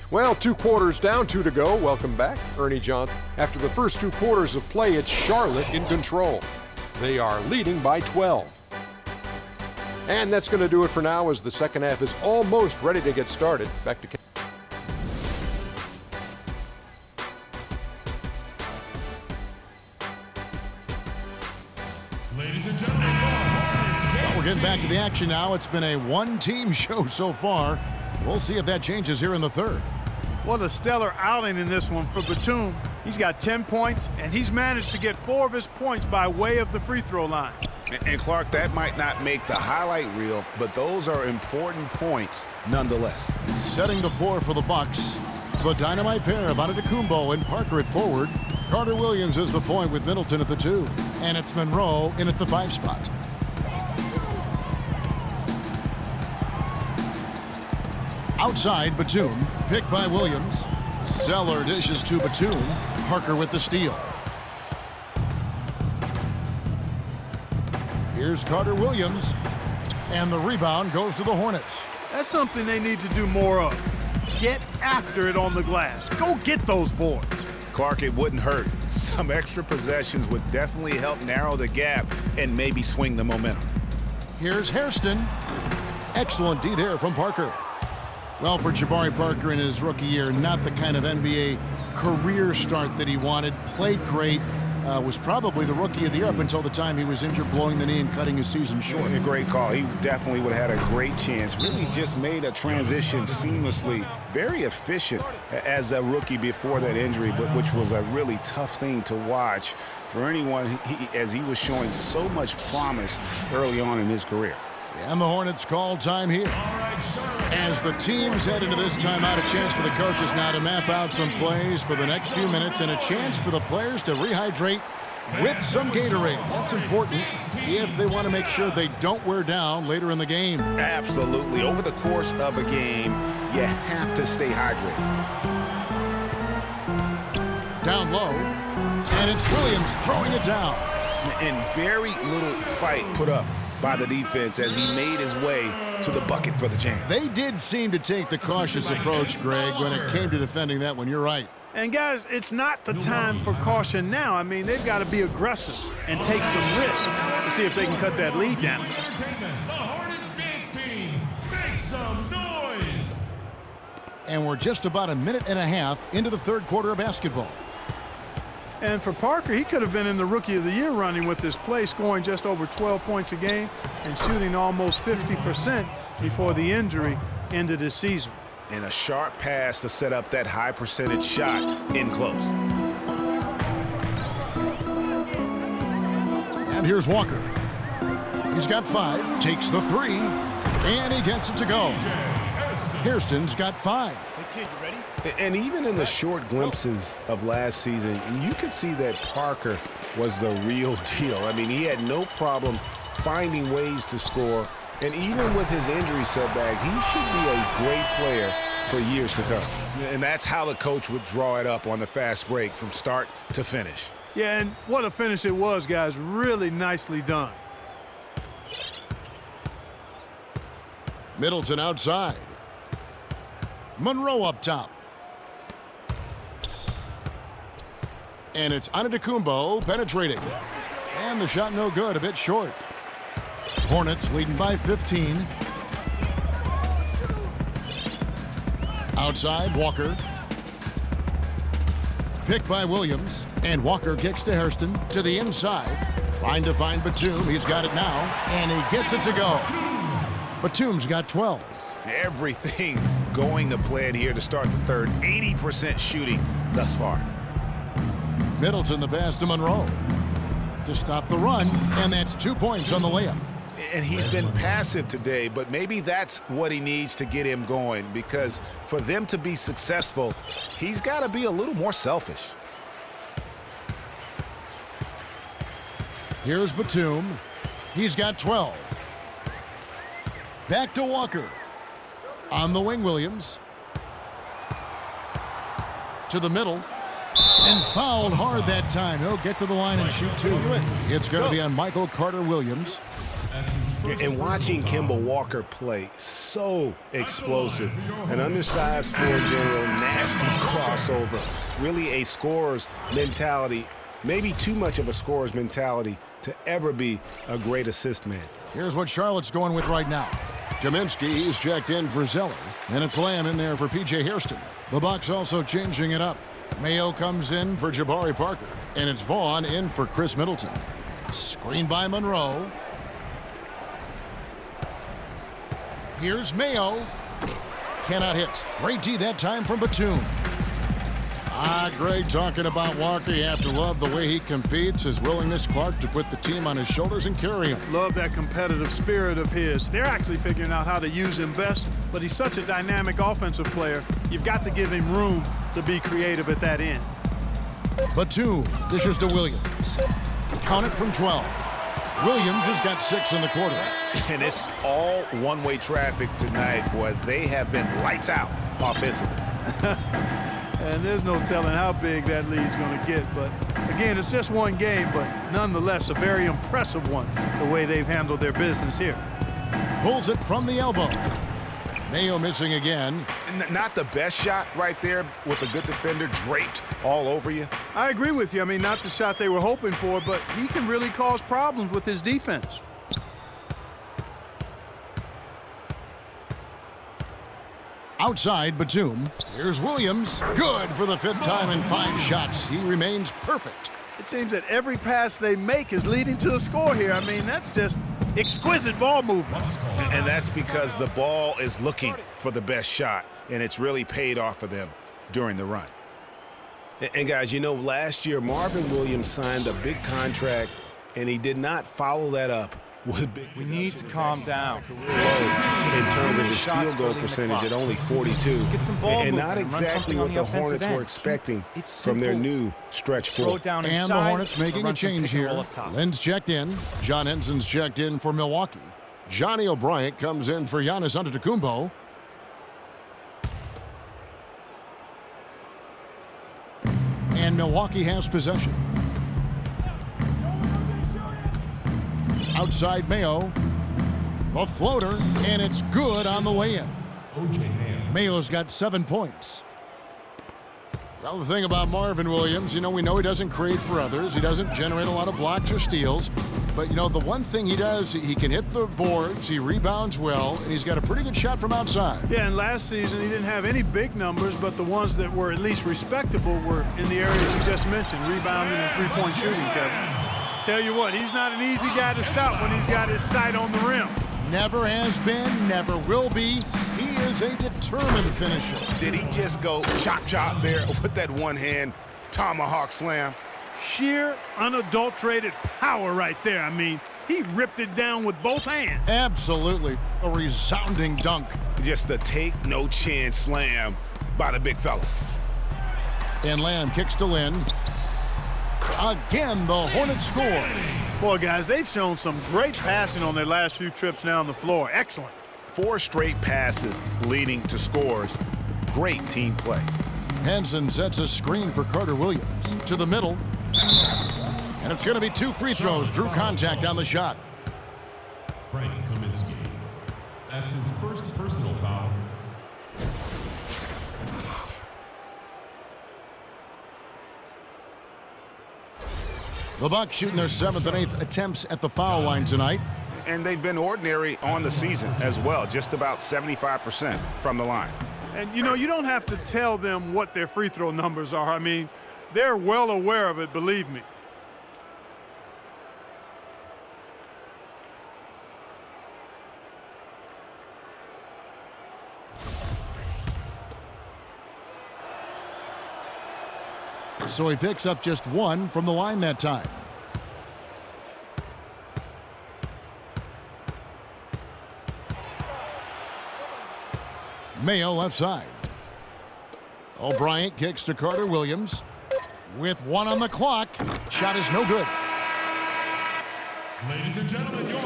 Well, 2 quarters down, 2 to go. Welcome back, Ernie Johnson. After the first 2 quarters of play, it's Charlotte in control. They are leading by 12. And that's going to do it for now as the second half is almost ready to get started. Back to Ladies and gentlemen, we're getting back to the action now. It's been a one-team show so far. We'll see if that changes here in the third. What a stellar outing in this one for Batum. He's got 10 points, and he's managed to get 4 of his points by way of the free throw line. And Clark, that might not make the highlight reel, but those are important points nonetheless. Setting the floor for the Bucks, the dynamite pair of Antetokounmpo and Parker at forward. Carter Williams is the point with Middleton at the 2. And it's Monroe in at the 5 spot. Outside, Batum, picked by Williams. Zeller dishes to Batum. Parker with the steal. Here's Carter Williams. And the rebound goes to the Hornets. That's something they need to do more of. Get after it on the glass. Go get those boards. Clark, it wouldn't hurt. Some extra possessions would definitely help narrow the gap and maybe swing the momentum. Here's Hairston. Excellent D there from Parker. Well, for Jabari Parker in his rookie year, not the kind of NBA career start that he wanted. Played great. Was probably the rookie of the year up until the time he was injured, blowing the knee and cutting his season short. A great call. He definitely would have had a great chance. Really just made a transition seamlessly. Very efficient as a rookie before that injury, but which was a really tough thing to watch for anyone as he was showing so much promise early on in his career. And the Hornets call time here. As the teams head into this timeout, a chance for the coaches now to map out some plays for the next few minutes and a chance for the players to rehydrate with some Gatorade. That's important if they want to make sure they don't wear down later in the game. Absolutely. Over the course of a game, you have to stay hydrated. Down low, and it's Williams throwing it down. And very little fight put up by the defense as he made his way to the bucket for the jam. They did seem to take the cautious approach, Greg, when it came to defending that one. You're right. And, guys, it's not the time for caution now. I mean, they've got to be aggressive and take some risks to see if they can cut that lead down. the Hornets dance team, make some noise! And we're just about a minute and a half into the third quarter of basketball. And for Parker, he could have been in the Rookie of the Year running with this play, scoring just over 12 points a game and shooting almost 50% before the injury ended his season. And a sharp pass to set up that high percentage shot in close. And here's Walker. He's got 5, takes the 3, and he gets it to go. Hairston's got 5. Hey, kid, you ready? And even in the short glimpses of last season, you could see that Parker was the real deal. I mean, he had no problem finding ways to score. And even with his injury setback, he should be a great player for years to come. And that's how the coach would draw it up on the fast break from start to finish. Yeah, and what a finish it was, guys. Really nicely done. Middleton outside. Monroe up top. And it's Antetokounmpo penetrating. And the shot no good, a bit short. Hornets leading by 15. Outside, Walker. Picked by Williams. And Walker kicks to Hairston to the inside. Trying to find Batum. He's got it now. And he gets it to go. Batum's got 12. Everything going to plan here to start the third. 80% shooting thus far. Middleton the pass to Monroe to stop the run, and that's 2 points on the layup. And he's been passive today, but maybe that's what he needs to get him going, because for them to be successful, he's got to be a little more selfish. Here's Batum. He's got 12. Back to Walker. On the wing, Williams. To the middle. And fouled hard that time. He'll get to the line and shoot two. It's going to be on Michael Carter-Williams. And watching Kemba Walker play, so explosive. An undersized floor general, nasty crossover. Really a scorer's mentality, maybe too much of a scorer's mentality to ever be a great assist man. Here's what Charlotte's going with right now. Kaminsky, he's checked in for Zeller. And it's Lamb in there for P.J. Hairston. The Bucks also changing it up. Mayo comes in for Jabari Parker. And it's Vaughn in for Chris Middleton. Screen by Monroe. Here's Mayo. Cannot hit. Great D that time from Batum. Greg talking about Walker. You have to love the way he competes, his willingness, Clark, to put the team on his shoulders and carry him. Love that competitive spirit of his. They're actually figuring out how to use him best, but he's such a dynamic offensive player. You've got to give him room to be creative at that end. Batum dishes to Williams. Count it from 12. Williams has got 6 in the quarter. And it's all one-way traffic tonight, boy. They have been lights out offensively. And there's no telling how big that lead's going to get. But, again, it's just one game, but nonetheless a very impressive one, the way they've handled their business here. Pulls it from the elbow. Mayo missing again. Not the best shot right there with a good defender draped all over you. I agree with you. I mean, not the shot they were hoping for, but he can really cause problems with his defense. Outside Batum. Here's Williams. Good for the 5th time in 5 shots. He remains perfect. It seems that every pass they make is leading to a score here. I mean, that's just exquisite ball movement. And that's because the ball is looking for the best shot, and it's really paid off for them during the run. And guys, you know, last year Marvin Williams signed a big contract, and he did not follow that up with big. We need to calm down. In terms of his field goal percentage at only 42, and not exactly what the Hornets were expecting from their new stretch four. And the Hornets making a change here. Lynn's checked in. John Henson's checked in for Milwaukee. Johnny O'Brien comes in for Giannis Antetokounmpo. And Milwaukee has possession. Outside Mayo. A floater, and it's good on the way in. Mayo's got 7 points. Well, the thing about Marvin Williams, you know, we know he doesn't create for others. He doesn't generate a lot of blocks or steals. But, you know, the one thing he does, he can hit the boards, he rebounds well, and he's got a pretty good shot from outside. Yeah, and last season he didn't have any big numbers, but the ones that were at least respectable were in the areas you just mentioned, rebounding and three-point shooting, Kevin. Tell you what, he's not an easy guy to stop when he's got his sight on the rim. Never has been, never will be. He is a determined finisher. Did he just go chop there with that one-hand tomahawk slam? Sheer, unadulterated power right there. I mean, he ripped it down with both hands. Absolutely. A resounding dunk. Just the take-no-chance slam by the big fella. And Lamb kicks to Lynn. Again, the Hornets score. Boy, guys, they've shown some great passing on their last few trips down the floor. Excellent. 4 straight passes leading to scores. Great team play. Henson sets a screen for Carter-Williams. To the middle. And it's going to be 2 free throws. Drew contact on the shot. Frank Kaminsky. That's his first personal foul. The Bucks shooting their 7th and 8th attempts at the foul line tonight. And they've been ordinary on the season as well, just about 75% from the line. And, you know, you don't have to tell them what their free throw numbers are. I mean, they're well aware of it, believe me. So he picks up just 1 from the line that time. Mayo left side. O'Brien kicks to Carter-Williams. With 1 on the clock. Shot is no good. Ladies and gentlemen, your